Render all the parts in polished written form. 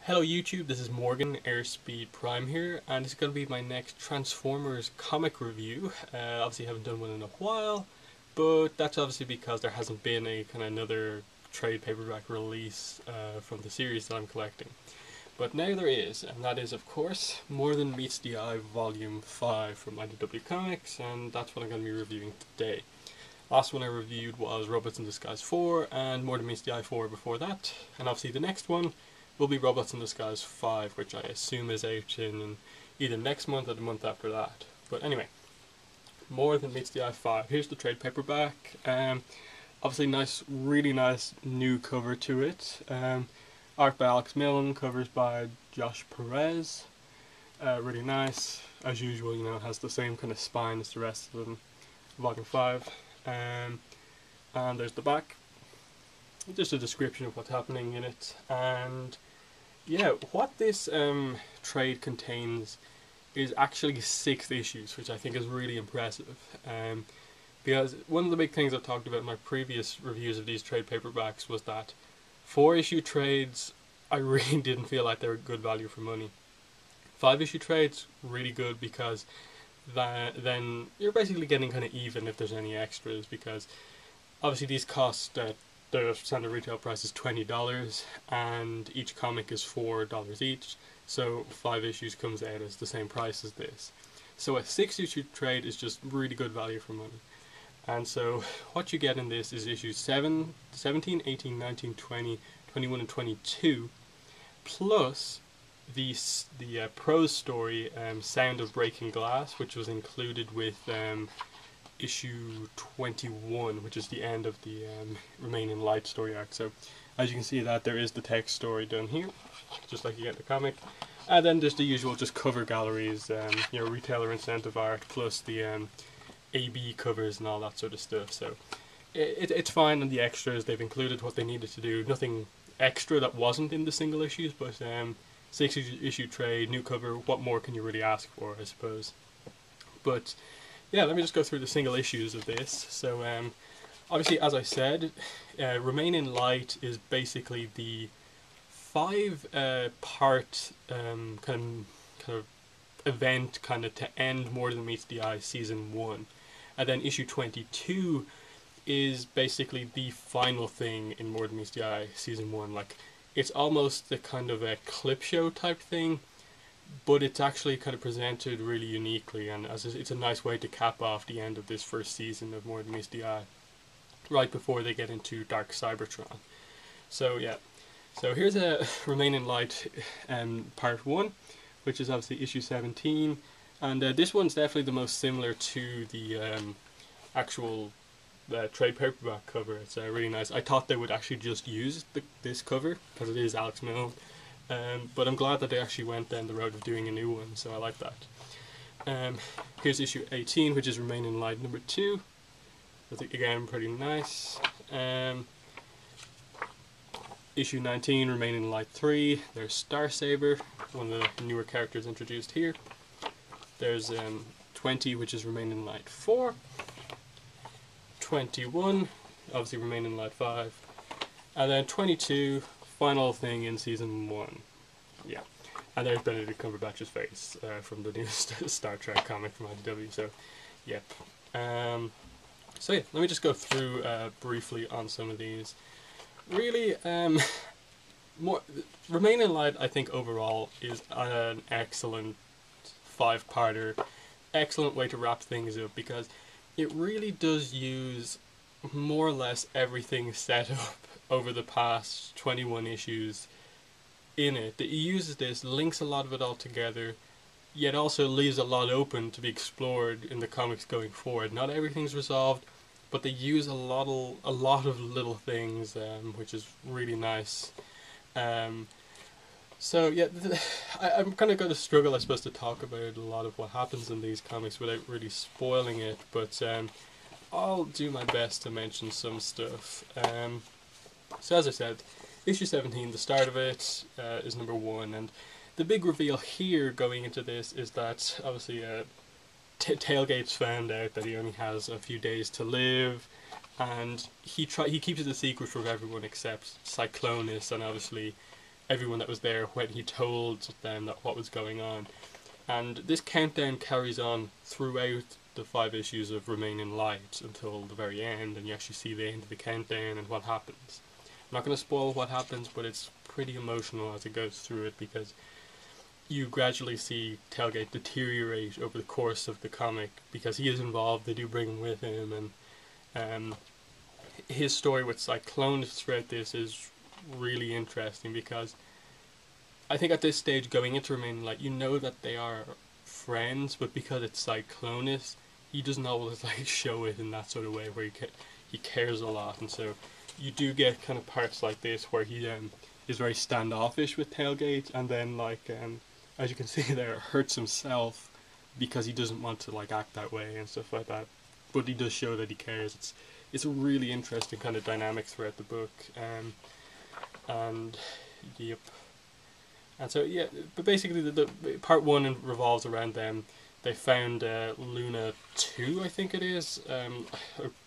Hello YouTube, this is Morgan, Airspeed Prime here, and this is going to be my next Transformers comic review. Obviously I haven't done one in a while, but that's obviously because there hasn't been a kind of another trade paperback release from the series that I'm collecting. But now there is, and that is of course More Than Meets the Eye Volume 5 from IDW Comics, and that's what I'm going to be reviewing today. Last one I reviewed was Robots in Disguise 4, and More Than Meets the Eye 4 before that, and obviously the next one will be Robots in Disguise 5, which I assume is out in either next month or the month after that. But anyway, More Than Meets the Eye 5. Here's the trade paperback. Obviously nice, really nice new cover to it. Art by Alex Milne, covers by Josh Perez. Really nice. As usual, you know, it has the same kind of spine as the rest of them. Volume 5. And there's the back. Just a description of what's happening in it, and yeah, what this trade contains is actually 6 issues, which I think is really impressive. Because one of the big things I've talked about in my previous reviews of these trade paperbacks was that 4-issue trades, I really didn't feel like they were good value for money. 5-issue trades, really good, because then you're basically getting kind of even if there's any extras, because obviously these cost the standard retail price is $20 and each comic is $4 each, so 5 issues comes out as the same price as this. So a 6-issue trade is just really good value for money. And so what you get in this is issues 7, 17, 18, 19, 20, 21 and 22, plus the prose story Sound of Breaking Glass, which was included with issue 21, which is the end of the Remain in Light story arc. So as you can see, that there is the text story done here, just like you get in the comic. And then there's the usual just cover galleries, you know, retailer incentive art, plus the AB covers and all that sort of stuff. So it's fine, and the extras, they've included what they needed to do. Nothing extra that wasn't in the single issues, but 6-issue trade, new cover, what more can you really ask for, I suppose. But yeah, let me just go through the single issues of this. So obviously, as I said, Remain in Light is basically the 5-part kind of event kind of to end More Than Meets the Eye Season 1. And then issue 22 is basically the final thing in More Than Meets the Eye Season 1. Like, it's almost the kind of a clip show type thing, but it's actually kind of presented really uniquely, and it's a nice way to cap off the end of this first season of More Than Meets the Eye, right before they get into Dark Cybertron. So yeah, so here's a Remain in Light part 1, which is obviously issue 17, and this one's definitely the most similar to the actual trade paperback cover. It's really nice. I thought they would actually just use this cover, because it is Alex Milne. But I'm glad that they actually went down the road of doing a new one, so I like that. Here's issue 18, which is Remain in Light number 2. I think, again, pretty nice. Issue 19, Remain in Light 3. There's Star Saber, one of the newer characters introduced here. There's 20, which is Remain in Light 4. 21, obviously Remain in Light 5. And then 22, final thing in season 1. Yeah, and there's Benedict Cumberbatch's face from the new Star Trek comic from IDW. So, yep. So yeah, let me just go through briefly on some of these. Really, Remain in Light, I think overall is an excellent 5-parter, excellent way to wrap things up, because it really does use more or less everything set up over the past 21 issues in it. It uses this, links a lot of it all together, yet also leaves a lot open to be explored in the comics going forward. Not everything's resolved, but they use a lot of little things, which is really nice. So yeah, I'm kind of going to struggle, I suppose, to talk about a lot of what happens in these comics without really spoiling it, but I'll do my best to mention some stuff. So as I said, issue 17, the start of it, is number 1, and the big reveal here going into this is that obviously Tailgate's found out that he only has a few days to live, and he keeps it a secret from everyone except Cyclonus and obviously everyone that was there when he told them that what was going on. And this countdown carries on throughout the 5 issues of Remain in Light until the very end, and you actually see the end of the countdown and what happens. I'm not going to spoil what happens, but it's pretty emotional as it goes through it, because you gradually see Tailgate deteriorate over the course of the comic, because he is involved, they do bring him with him, and his story with Cyclonus throughout this is really interesting, because I think at this stage going into Remain Light, you know that they are friends, but because it's Cyclonus, he doesn't always show it in that sort of way where he cares a lot, and so you do get kind of parts like this where he is very standoffish with Tailgate, and then as you can see there, hurts himself because he doesn't want to act that way and stuff like that. But he does show that he cares. It's a really interesting kind of dynamic throughout the book, and yep. And so yeah, but basically the part 1 revolves around them. They found Luna 2, I think it is. I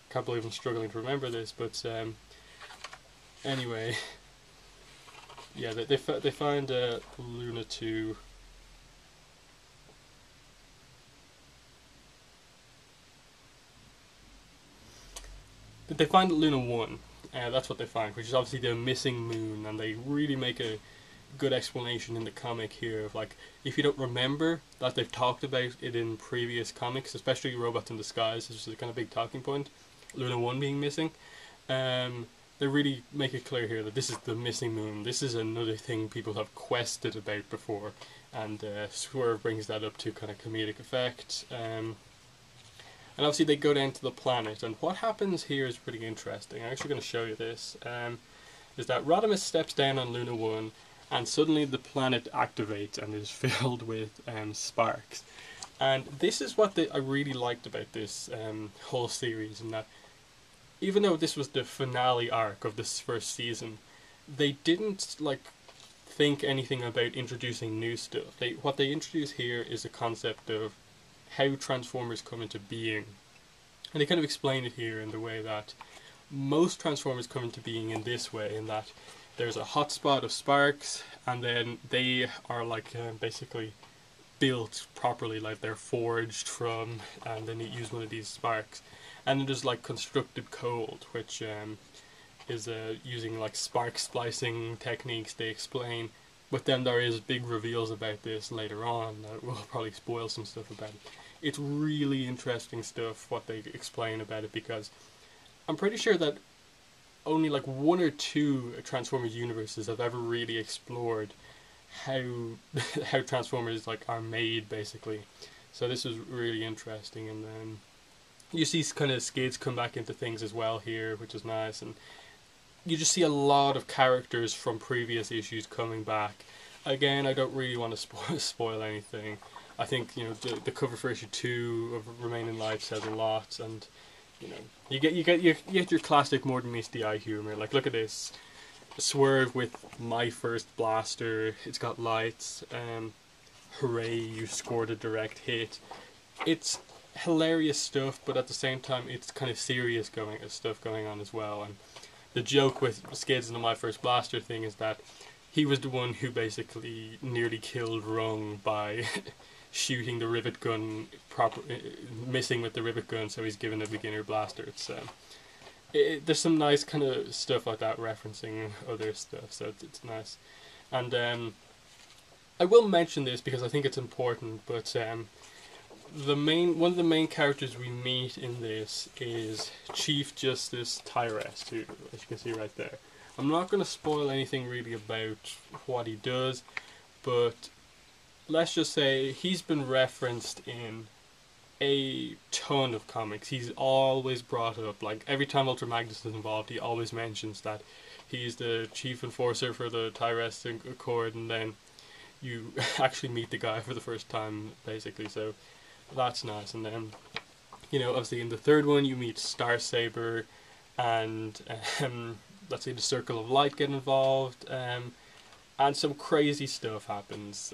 can't believe I'm struggling to remember this, but anyway, yeah, they find Luna 2. But they find Luna 1. That's what they find, which is obviously the missing moon, and they really make a good explanation in the comic here of if you don't remember that they've talked about it in previous comics, especially Robots in Disguise, which is a kind of big talking point, Luna 1 being missing. They really make it clear here that this is the missing moon. This is another thing people have quested about before, and Swerve brings that up to kind of comedic effect. And obviously they go down to the planet, and what happens here is pretty interesting. I'm actually going to show you this. Is that Rodimus steps down on Luna 1, and suddenly the planet activates and is filled with sparks. And this is what I really liked about this whole series, and that even though this was the finale arc of this first season, they didn't think anything about introducing new stuff. What they introduce here is a concept of how Transformers come into being. And they kind of explain it here in the way that most Transformers come into being in this way, in that there's a hotspot of sparks, and then they are basically built properly, they're forged from, and then you use one of these sparks. And then there's constructed cold, which is using spark splicing techniques they explain. But then there is big reveals about this later on that will probably spoil some stuff about it. It's really interesting stuff what they explain about it, because I'm pretty sure that only 1 or 2 Transformers universes have ever really explored how Transformers are made, basically. So this is really interesting, and then you see kind of Skids come back into things as well here, which is nice, and you just see a lot of characters from previous issues coming back. Again, I don't really want to spoil anything. I think the cover for issue 2 of Remain in Light says a lot, and you get your classic Morden meets the eye humor. Look at this, Swerve with my first blaster. It's got lights. Hooray! You scored a direct hit. It's hilarious stuff, but at the same time, it's kind of serious stuff going on as well. And the joke with Skids and the My First Blaster thing is that he was the one who basically nearly killed Rung by shooting the rivet gun missing with the rivet gun, so he's given a beginner blaster. It's there's some nice kind of stuff like that referencing other stuff, so it's nice. And I will mention this because I think it's important, but one of the main characters we meet in this is Chief Justice Tyrest, who, as you can see right there. I'm not going to spoil anything really about what he does, but let's just say he's been referenced in a ton of comics. He's always brought up, every time Ultra Magnus is involved, he always mentions that he's the chief enforcer for the Tyrest Accord, and then you actually meet the guy for the first time, basically, so that's nice. And then, obviously in the third one you meet Star Saber, and let's say the Circle of Light get involved, and some crazy stuff happens.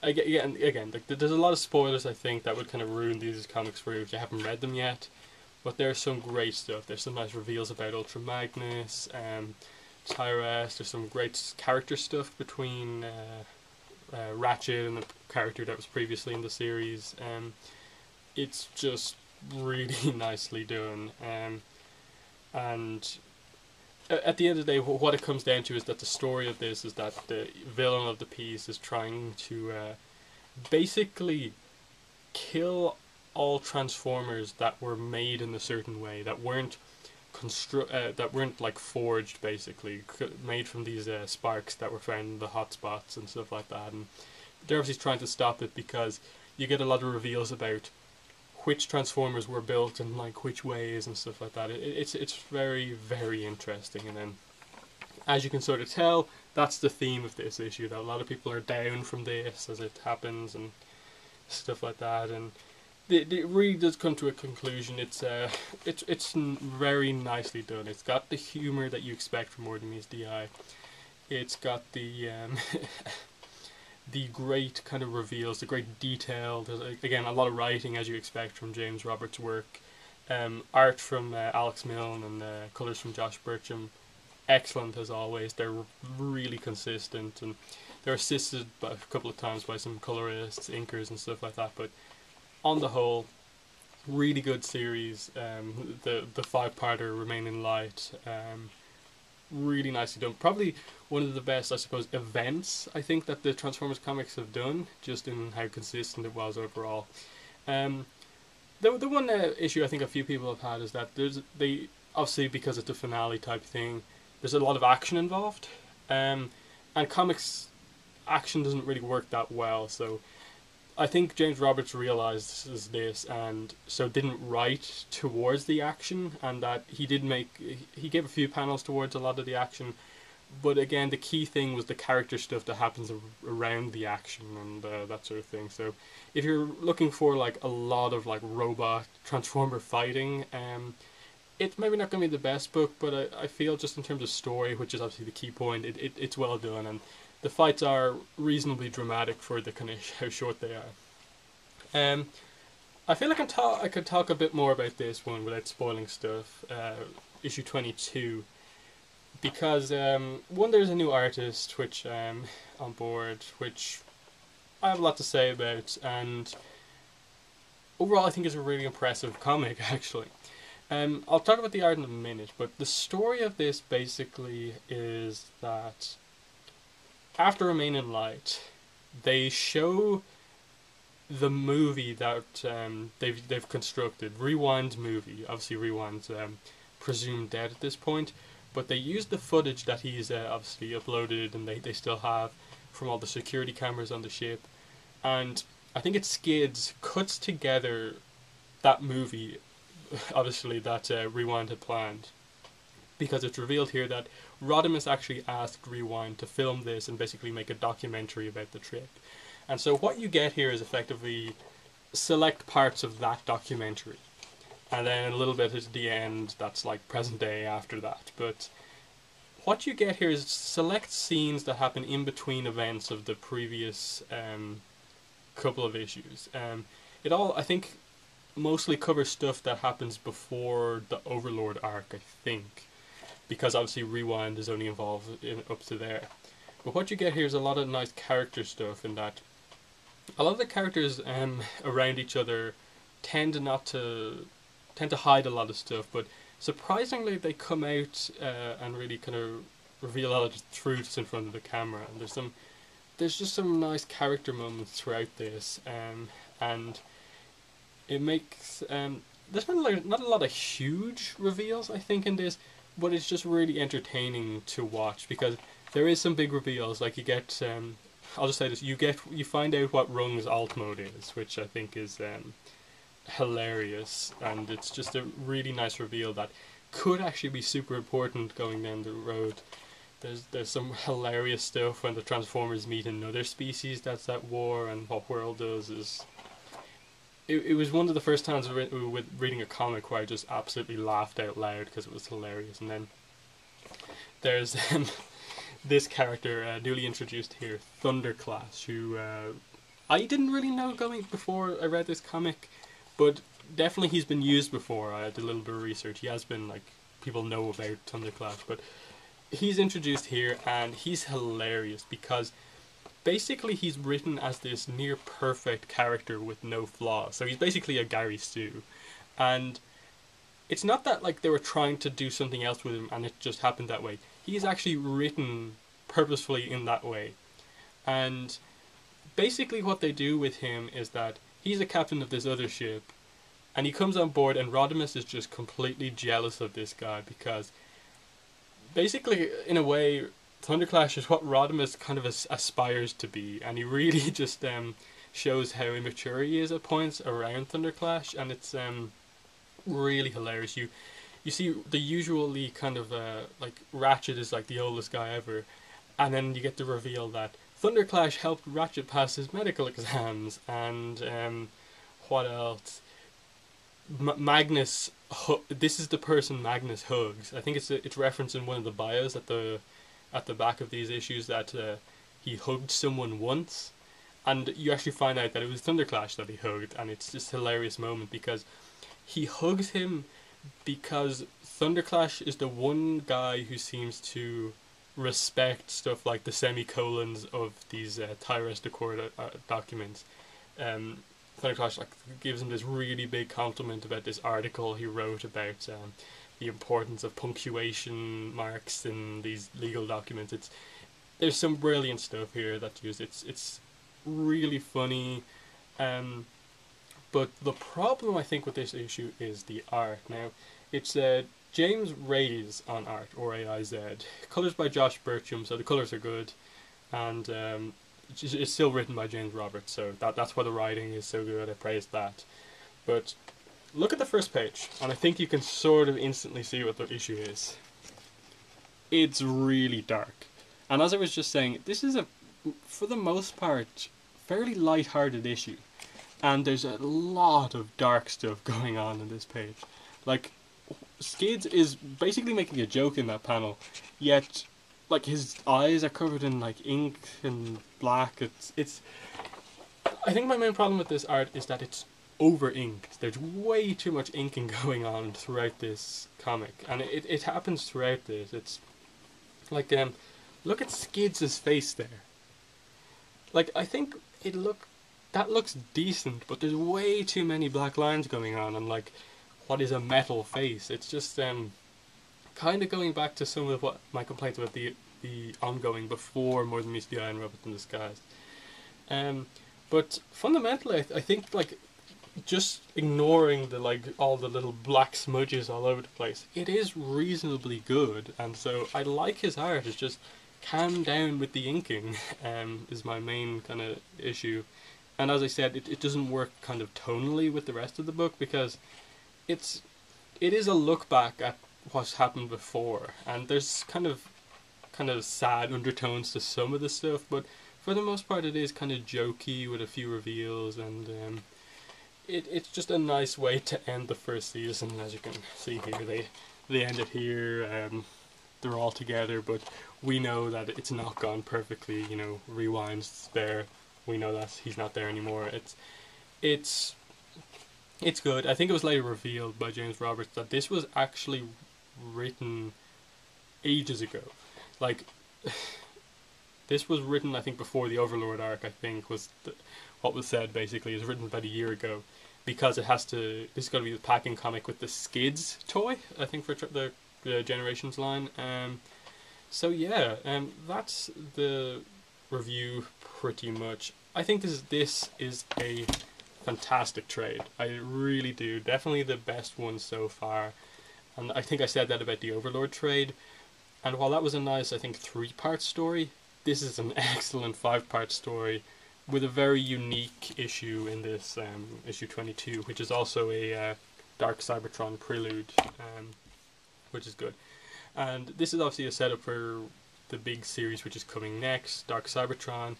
Again, there's a lot of spoilers, I think, that would kind of ruin these comics for you if you haven't read them yet. But there's some great stuff. There's some nice reveals about Ultra Magnus. Tyrus. There's some great character stuff between Ratchet and the character that was previously in the series. It's just really nicely done. And at the end of the day, what it comes down to is that the story of this is that the villain of the piece is trying to basically kill all Transformers that were made in a certain way, that weren't like forged, basically made from these sparks that were found in the hotspots and stuff like that. And they're obviously trying to stop it because you get a lot of reveals about which Transformers were built and like which ways and stuff like that. It's very, very interesting. And then, as you can sort of tell, that's the theme of this issue, that a lot of people are down from this as it happens and stuff like that. And it really does come to a conclusion. It's very nicely done. It's got the humor that you expect from Morden Meets DI. It's got the the great kind of reveals, the great detail. There's again a lot of writing, as you expect from James Roberts' work. Art from Alex Milne and colours from Josh Burcham. Excellent as always. They're really consistent, and they're assisted by a couple of times by some colorists, inkers and stuff like that. But on the whole, really good series. The 5-parter Remain in Light, really nicely done. Probably one of the best, I suppose, events I think that the Transformers comics have done, just in how consistent it was overall. The one issue I think a few people have had is that they obviously, because it's a finale type thing, there's a lot of action involved, and comics action doesn't really work that well. So I think James Roberts realizes this, and so didn't write towards the action, and that he gave a few panels towards a lot of the action, but again the key thing was the character stuff that happens around the action and that sort of thing. So if you're looking for like a lot of like robot Transformer fighting, it's maybe not going to be the best book, but I feel just in terms of story, which is obviously the key point, it's well done, and the fights are reasonably dramatic for the kind of how short they are. I feel like I could talk a bit more about this one without spoiling stuff. Issue 22, because one, there's a new artist which on board, which I have a lot to say about, and overall I think it's a really impressive comic actually. I'll talk about the art in a minute, but the story of this basically is that after Remain in Light, they show the movie that they've constructed, Rewind's movie. Obviously Rewind's presumed dead at this point, but they used the footage that he's obviously uploaded and they still have from all the security cameras on the ship, and I think it Skids cuts together that movie, obviously, that Rewind had planned, because it's revealed here that Rodimus actually asked Rewind to film this and basically make a documentary about the trip. And so what you get here is effectively select parts of that documentary, and then a little bit at the end that's like present day after that. But what you get here is select scenes that happen in between events of the previous couple of issues. It all, I think, mostly covers stuff that happens before the Overlord arc, I think, because obviously Rewind is only involved in up to there. But what you get here is a lot of nice character stuff, in that a lot of the characters around each other tend to hide a lot of stuff, but surprisingly they come out and really kind of reveal a lot of truths in front of the camera. And there's just some nice character moments throughout this, and it makes there's not a lot of huge reveals, I think, in this, but it's just really entertaining to watch, because there is some big reveals. Like you get, I'll just say this: you find out what Rung's alt mode is, which I think is hilarious, and it's just a really nice reveal that could actually be super important going down the road. There's some hilarious stuff when the Transformers meet another species that's at war, and what World does is. It was one of the first times with reading a comic where I just absolutely laughed out loud because it was hilarious. And then there's this character newly introduced here, Thunderclash, who I didn't really know before I read this comic, but definitely he's been used before. I did a little bit of research. He has been, like, people know about Thunderclash, but he's introduced here, and he's hilarious because basically he's written as this near perfect character with no flaws. So he's basically a Gary Stu, and it's not that like they were trying to do something else with him and it just happened that way. He's actually written purposefully in that way, and basically what they do with him is that he's a captain of this other ship, and he comes on board, and Rodimus is just completely jealous of this guy because basically, in a way, Thunderclash is what Rodimus kind of aspires to be, and he really just shows how immature he is at points around Thunderclash, and it's really hilarious. You see the usually kind of like Ratchet is like the oldest guy ever, and then you get the reveal that Thunderclash helped Ratchet pass his medical exams, and what else? Magnus. This is the person Magnus hugs. I think it's referenced in one of the bios at the back of these issues that he hugged someone once, and you actually find out that it was Thunderclash that he hugged, and it's just a hilarious moment because he hugs him because Thunderclash is the one guy who seems to respect stuff like the semicolons of these Tyrus Decor documents. Thunderclash like gives him this really big compliment about this article he wrote about the importance of punctuation marks in these legal documents. There's some brilliant stuff here that's used. It's really funny. But the problem I think with this issue is the art. Now, it's James Raiz on art, R-A-I-Z. Colours by Josh Burcham, so the colours are good. And it's still written by James Roberts, so that's why the writing is so good. I praise that. But look at the first page, and I think you can sort of instantly see what the issue is. It's really dark. And as I was just saying, this is for the most part, fairly light-hearted issue. And there's a lot of dark stuff going on in this page. Like, Skids is basically making a joke in that panel, yet, like, his eyes are covered in, like, ink and black. It's I think my main problem with this art is that it's over-inked. There's way too much inking going on throughout this comic, and it happens throughout this. It's like, look at Skids' face there. Like, I think that looks decent, but there's way too many black lines going on, and like, what is a metal face? It's just kind of going back to some of what my complaints about the ongoing before More Than Meets the Eye and Robots in Disguise. But fundamentally, I think like just ignoring the like all the little black smudges all over the place, it is reasonably good, and so I like his art. It's just calm down with the inking. Is my main kind of issue. And as I said, it doesn't work kind of tonally with the rest of the book because it is a look back at what's happened before, and there's kind of sad undertones to some of the stuff, but for the most part it is kind of jokey with a few reveals, and it's just a nice way to end the first season. As you can see here, they end it here. They're all together, but we know that it's not gone perfectly. You know, Rewind's there. We know that he's not there anymore. It's good. I think it was later revealed by James Roberts that this was actually written ages ago. Like, this was written, I think, before the Overlord arc. I think was what was said. Basically, it was written about a year ago because it has to. This is going to be the packing comic with the Skids toy. I think for the Generations line. So yeah, that's the review pretty much. I think this is a fantastic trade. I really do. Definitely the best one so far. And I think I said that about the Overlord trade. And while that was a nice, I think, 3-part story, this is an excellent 5-part story with a very unique issue in this issue 22, which is also a Dark Cybertron prelude, which is good. And this is obviously a setup for the big series which is coming next, Dark Cybertron.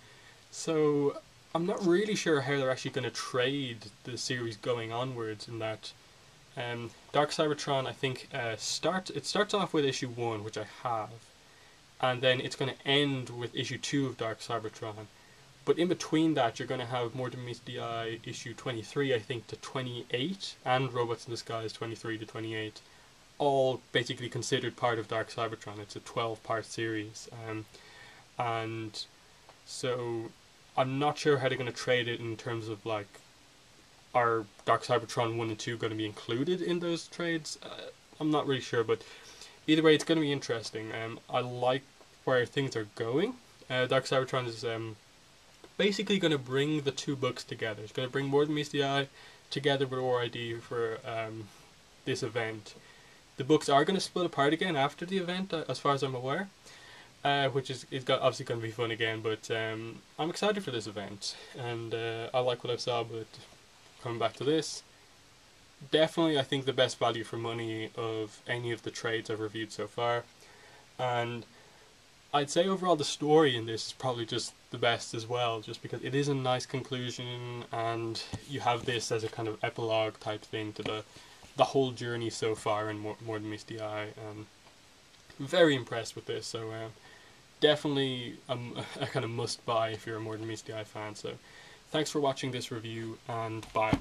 So I'm not really sure how they're actually going to trade the series going onwards in that Dark Cybertron, I think, starts off with issue 1, which I have, and then it's going to end with issue 2 of Dark Cybertron. But in between that, you're going to have More Than Meets the Eye issue 23, I think, to 28, and Robots in Disguise 23 to 28, all basically considered part of Dark Cybertron. It's a 12-part series, and so I'm not sure how they're going to trade it in terms of like, are Dark Cybertron 1 and 2 going to be included in those trades? I'm not really sure, but either way, it's going to be interesting. I like where things are going. Dark Cybertron is basically going to bring the two books together. It's going to bring More Than Meets the Eye together with ORID for this event. The books are going to split apart again after the event, as far as I'm aware, which is obviously going to be fun again. But I'm excited for this event, and I like what I saw. But coming back to this, definitely I think the best value for money of any of the trades I've reviewed so far, and I'd say overall the story in this is probably just the best as well, just because it is a nice conclusion, and you have this as a kind of epilogue type thing to the whole journey so far in More Than Meets the Eye. I'm very impressed with this, so definitely a kind of must buy if you're a More Than Meets the Eye fan. So thanks for watching this review, and bye.